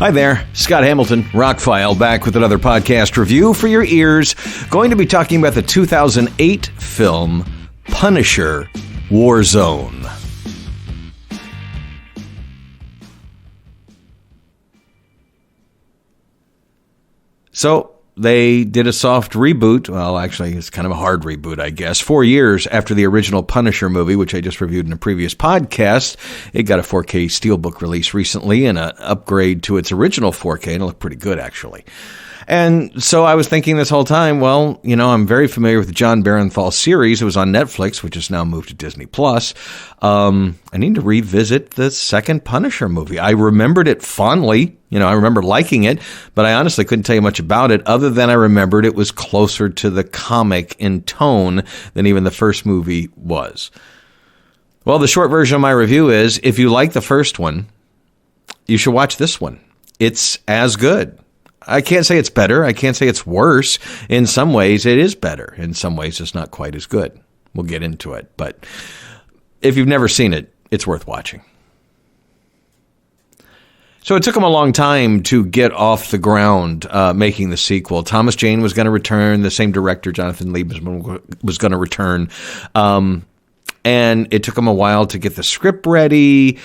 Hi there, Scott Hamilton, ROCKFILE, back with another podcast review for your ears. Going to be talking about the 2008 film Punisher: Warzone. So, they did a soft reboot. Well, actually, it's kind of a hard reboot, I guess. 4 years after the original Punisher movie, which I just reviewed in a previous podcast. It got a 4K Steelbook release recently and an upgrade to its original 4K, and it looked pretty good, actually. And so I was thinking this whole time, well, you know, I'm very familiar with the John Barenthal series. It was on Netflix, which has now moved to Disney+. I need to revisit the second Punisher movie. I remembered it fondly. You know, I remember liking it, but I honestly couldn't tell you much about it other than I remembered it was closer to the comic in tone than even the first movie was. Well, the short version of my review is, if you like the first one, you should watch this one. It's as good. I can't say it's better. I can't say it's worse. In some ways, it is better. In some ways, it's not quite as good. We'll get into it. But if you've never seen it, it's worth watching. So it took them a long time to get off the ground making the sequel. Thomas Jane was going to return. The same director, Jonathan Liebesman, was going to return. And it took them a while to get the script ready.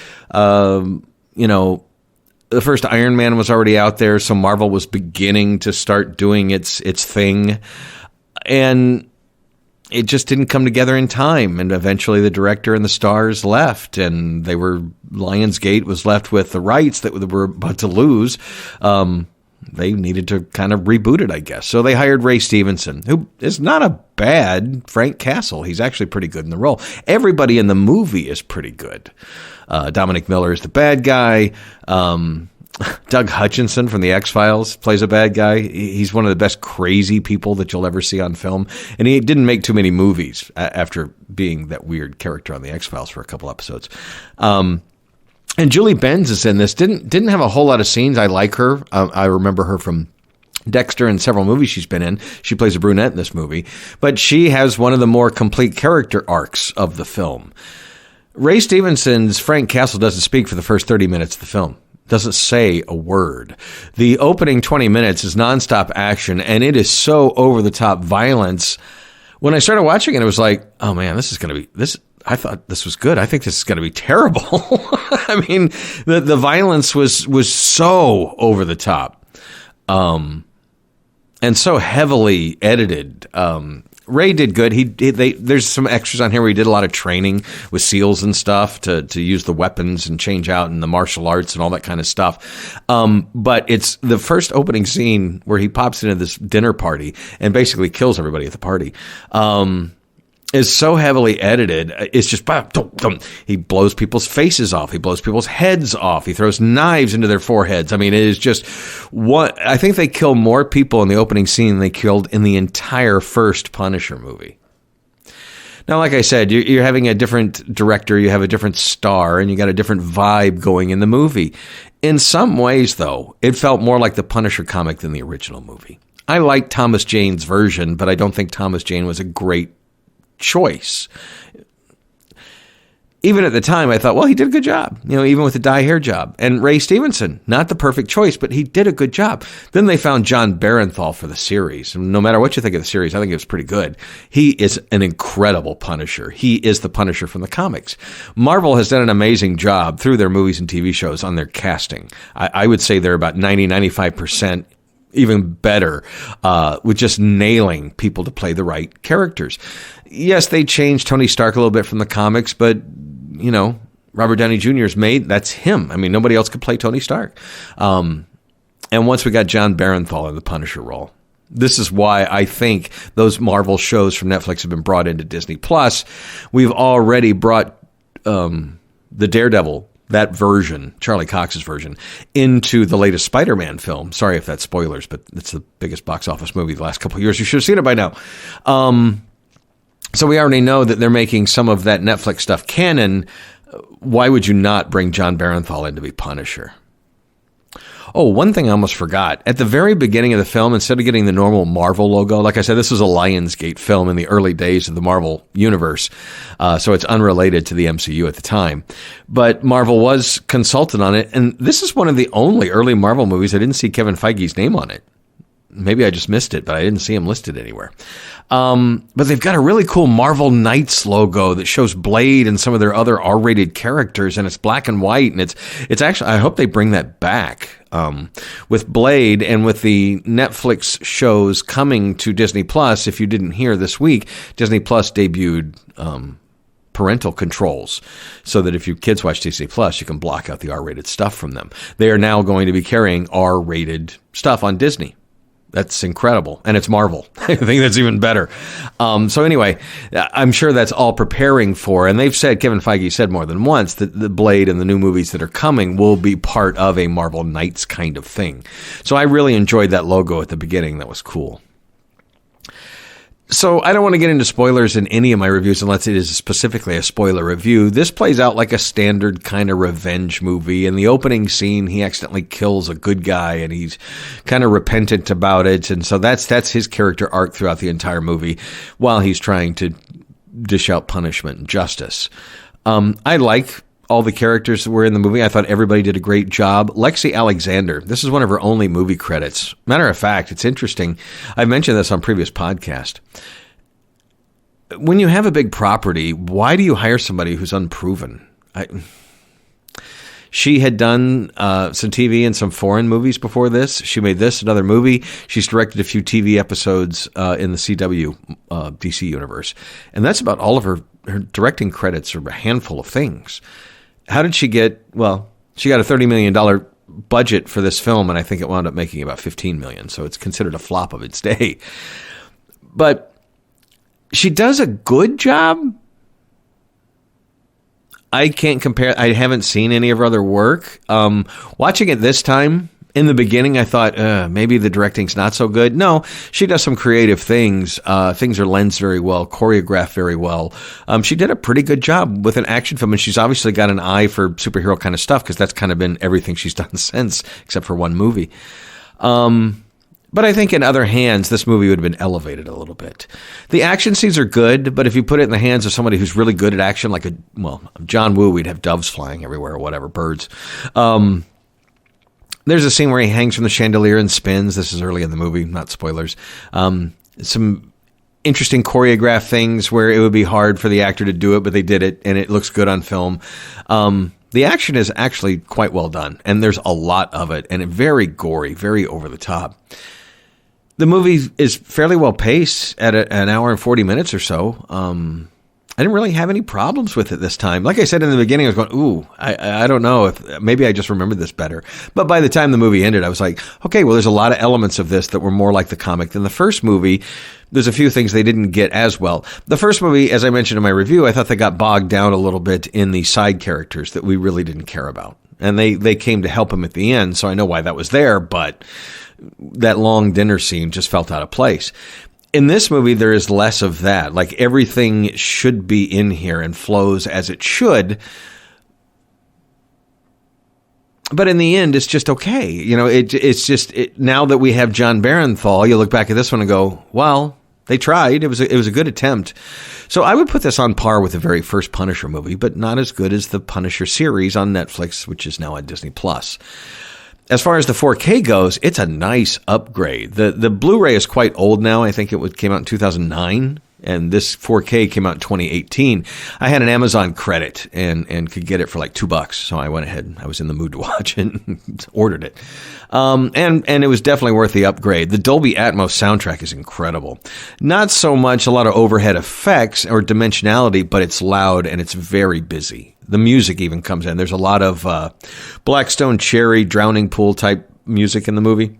The first Iron Man was already out there, so Marvel was beginning to start doing its thing. And it just didn't come together in time. And eventually the director and the stars left, and Lionsgate was left with the rights that they were about to lose. They needed to kind of reboot it, I guess. So they hired Ray Stevenson, who is not a bad Frank Castle. He's actually pretty good in the role. Everybody in the movie is pretty good. Dominic Miller is the bad guy. Doug Hutchinson from the X-Files plays a bad guy. He's one of the best crazy people that you'll ever see on film. And he didn't make too many movies after being that weird character on the X-Files for a couple episodes. And Julie Benz is in this. Didn't have a whole lot of scenes. I like her. I remember her from Dexter and several movies she's been in. She plays a brunette in this movie. But she has one of the more complete character arcs of the film. Ray Stevenson's Frank Castle doesn't speak for the first 30 minutes of the film. Doesn't say a word. The opening 20 minutes is nonstop action, and it is so over-the-top violence. When I started watching it, it was like, oh man, this is going to be this. I thought this was good. I think this is going to be terrible. I mean, the violence was so over the top, and so heavily edited. Ray did good. There's some extras on here where he did a lot of training with SEALs and stuff to use the weapons and change out and the martial arts and all that kind of stuff. But it's the first opening scene where he pops into this dinner party and basically kills everybody at the party. Is so heavily edited. It's just, he blows people's faces off. He blows people's heads off. He throws knives into their foreheads. I mean, it is just I think they kill more people in the opening scene than they killed in the entire first Punisher movie. Now, like I said, you're having a different director, you have a different star, and you got a different vibe going in the movie. In some ways, though, it felt more like the Punisher comic than the original movie. I like Thomas Jane's version, but I don't think Thomas Jane was a great choice. Even at the time, I thought, well, he did a good job, even with the dye hair job. And Ray Stevenson, not the perfect choice, but he did a good job. Then they found John Barenthal for the series. And no matter what you think of the series, I think it was pretty good. He is an incredible Punisher. He is the Punisher from the comics. Marvel has done an amazing job through their movies and TV shows on their casting. I would say they're about 90-95% even better with just nailing people to play the right characters. Yes, they changed Tony Stark a little bit from the comics, but, Robert Downey Jr. that's him. I mean, nobody else could play Tony Stark. And once we got John Barenthal in the Punisher role, this is why I think those Marvel shows from Netflix have been brought into Disney+. We've already brought the Daredevil, that version, Charlie Cox's version, into the latest Spider-Man film. Sorry if that's spoilers, but it's the biggest box office movie the last couple of years. You should have seen it by now. So we already know that they're making some of that Netflix stuff canon. Why would you not bring John Barenthal in to be Punisher? Oh, one thing I almost forgot. At the very beginning of the film, instead of getting the normal Marvel logo, like I said, this was a Lionsgate film in the early days of the Marvel universe, so it's unrelated to the MCU at the time. But Marvel was consulted on it, and this is one of the only early Marvel movies I didn't see Kevin Feige's name on it. Maybe I just missed it, but I didn't see him listed anywhere. But they've got a really cool Marvel Knights logo that shows Blade and some of their other R-rated characters, and it's black and white, and it's actually, I hope they bring that back. With Blade and with the Netflix shows coming to Disney Plus, if you didn't hear this week, Disney Plus debuted parental controls so that if your kids watch Disney Plus, you can block out the R-rated stuff from them. They are now going to be carrying R-rated stuff on Disney. That's incredible. And it's Marvel. I think that's even better. So anyway, I'm sure that's all preparing for, and they've said, Kevin Feige said more than once, that the Blade and the new movies that are coming will be part of a Marvel Knights kind of thing. So I really enjoyed that logo at the beginning. That was cool. So I don't want to get into spoilers in any of my reviews unless it is specifically a spoiler review. This plays out like a standard kind of revenge movie. In the opening scene, he accidentally kills a good guy and he's kind of repentant about it. And so that's his character arc throughout the entire movie while he's trying to dish out punishment and justice. I like all the characters that were in the movie. I thought everybody did a great job. Lexi Alexander, this is one of her only movie credits. Matter of fact, it's interesting. I've mentioned this on previous podcast. When you have a big property, why do you hire somebody who's unproven? She had done some TV and some foreign movies before this. She made this, another movie. She's directed a few TV episodes in the CW DC universe. And that's about all of her directing credits, or a handful of things. How did she get, well, she got a $30 million budget for this film, and I think it wound up making about $15 million, so it's considered a flop of its day. But she does a good job. I can't compare. I haven't seen any of her other work. Watching it this time, in the beginning, I thought maybe the directing's not so good. No, she does some creative things. Things are lensed very well, choreographed very well. She did a pretty good job with an action film, and she's obviously got an eye for superhero kind of stuff because that's kind of been everything she's done since, except for one movie. But I think in other hands, this movie would have been elevated a little bit. The action scenes are good, but if you put it in the hands of somebody who's really good at action, like John Woo, we'd have doves flying everywhere or whatever, birds. There's a scene where he hangs from the chandelier and spins. This is early in the movie, not spoilers. Some interesting choreographed things where it would be hard for the actor to do it, but they did it, and it looks good on film. The action is actually quite well done, and there's a lot of it, and very gory, very over the top. The movie is fairly well paced at an hour and 40 minutes or so. I didn't really have any problems with it this time. Like I said in the beginning, I was going, ooh, I don't know if maybe I just remembered this better. But by the time the movie ended, I was like, okay, well, there's a lot of elements of this that were more like the comic than the first movie. There's a few things they didn't get as well. The first movie, as I mentioned in my review, I thought they got bogged down a little bit in the side characters that we really didn't care about. And they came to help him at the end, so I know why that was there, but that long dinner scene just felt out of place. In this movie, there is less of that. Like, everything should be in here and flows as it should. But in the end, it's just okay. You know, it's just now that we have John Barenthal, you look back at this one and go, well, they tried. It was a good attempt. So I would put this on par with the very first Punisher movie, but not as good as the Punisher series on Netflix, which is now on Disney Plus. As far as the 4K goes, it's a nice upgrade. The Blu-ray is quite old now. I think it came out in 2009, and this 4K came out in 2018. I had an Amazon credit and could get it for like $2, so I went ahead. I was in the mood to watch it and ordered it. And it was definitely worth the upgrade. The Dolby Atmos soundtrack is incredible. Not so much a lot of overhead effects or dimensionality, but it's loud and it's very busy. The music even comes in. There's a lot of Blackstone Cherry, Drowning Pool type music in the movie.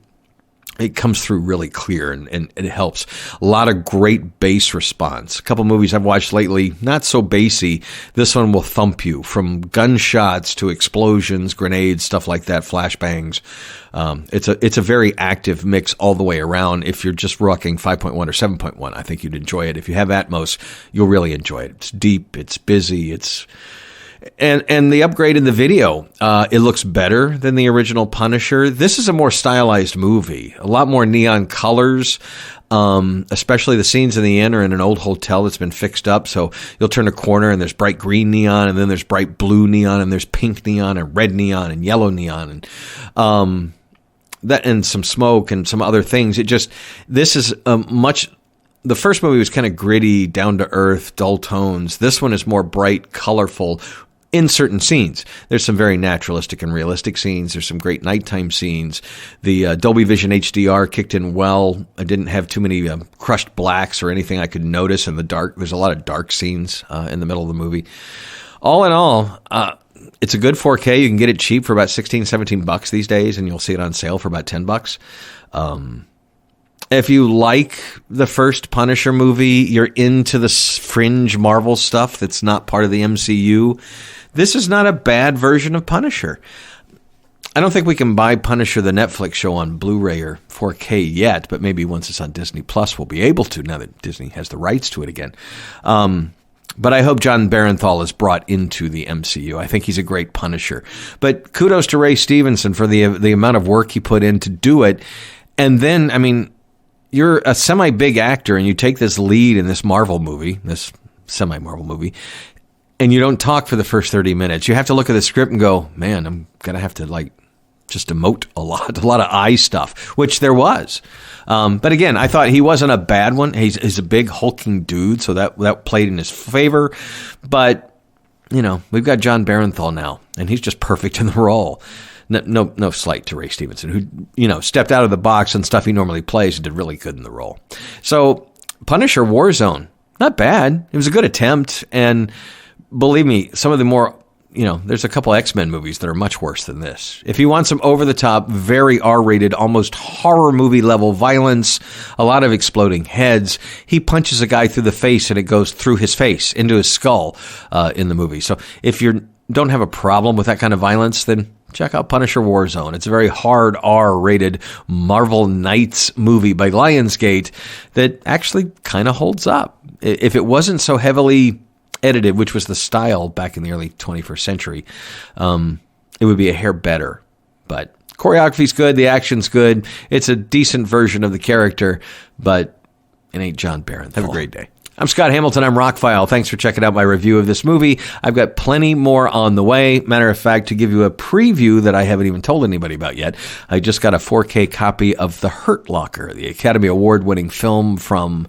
It comes through really clear and it helps. A lot of great bass response. A couple movies I've watched lately, not so bassy. This one will thump you from gunshots to explosions, grenades, stuff like that, flashbangs. It's a very active mix all the way around. If you're just rocking 5.1 or 7.1, I think you'd enjoy it. If you have Atmos, you'll really enjoy it. It's deep, it's busy, it's And the upgrade in the video, it looks better than the original Punisher. This is a more stylized movie, a lot more neon colors, especially the scenes in the end are in an old hotel that's been fixed up. So you'll turn a corner and there's bright green neon, and then there's bright blue neon, and there's pink neon and red neon and yellow neon, and that, and some smoke and some other things. This is the first movie was kind of gritty, down to earth, dull tones. This one is more bright, colorful in certain scenes. There's some very naturalistic and realistic scenes. There's some great nighttime scenes. The Dolby Vision HDR kicked in well. I didn't have too many crushed blacks or anything I could notice in the dark. There's a lot of dark scenes in the middle of the movie. All in all, it's a good 4K. You can get it cheap for about $16-17 these days, and you'll see it on sale for about $10. If you like the first Punisher movie, you're into the fringe Marvel stuff that's not part of the MCU, this is not a bad version of Punisher. I don't think we can buy Punisher the Netflix show on Blu-ray or 4K yet, but maybe once it's on Disney Plus, we'll be able to, now that Disney has the rights to it again. But I hope John Barenthal is brought into the MCU. I think he's a great Punisher. But kudos to Ray Stevenson for the amount of work he put in to do it. And then, I mean, you're a semi-big actor and you take this lead in this Marvel movie, this semi-Marvel movie, and you don't talk for the first 30 minutes. You have to look at the script and go, man, I'm going to have to just emote a lot of eye stuff, which there was. But again, I thought he wasn't a bad one. He's a big hulking dude, so that played in his favor. But, we've got John Barenthal now, and he's just perfect in the role. No slight to Ray Stevenson, who, stepped out of the box and stuff he normally plays and did really good in the role. So Punisher Warzone, not bad. It was a good attempt. And believe me, some of the more, there's a couple X-Men movies that are much worse than this. If you want some over-the-top, very R-rated, almost horror movie level violence, a lot of exploding heads, he punches a guy through the face and it goes through his face into his skull in the movie. So if you don't have a problem with that kind of violence, then check out Punisher Warzone. It's a very hard R-rated Marvel Knights movie by Lionsgate that actually kind of holds up. If it wasn't so heavily edited, which was the style back in the early 21st century, it would be a hair better. But choreography's good, the action's good. It's a decent version of the character, but it ain't John Barenthal. Have a great day. I'm Scott Hamilton. I'm ROCKFILE. Thanks for checking out my review of this movie. I've got plenty more on the way. Matter of fact, to give you a preview that I haven't even told anybody about yet, I just got a 4K copy of The Hurt Locker, the Academy Award-winning film from,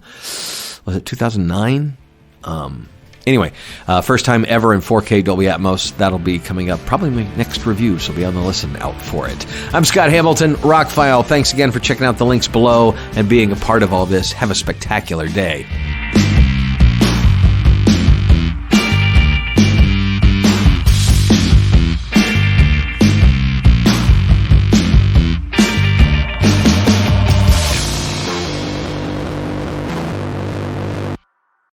was it 2009? Anyway, first time ever in 4K Dolby Atmos. That'll be coming up probably my next review, so be on the listen out for it. I'm Scott Hamilton, ROCKFILE. Thanks again for checking out the links below and being a part of all this. Have a spectacular day.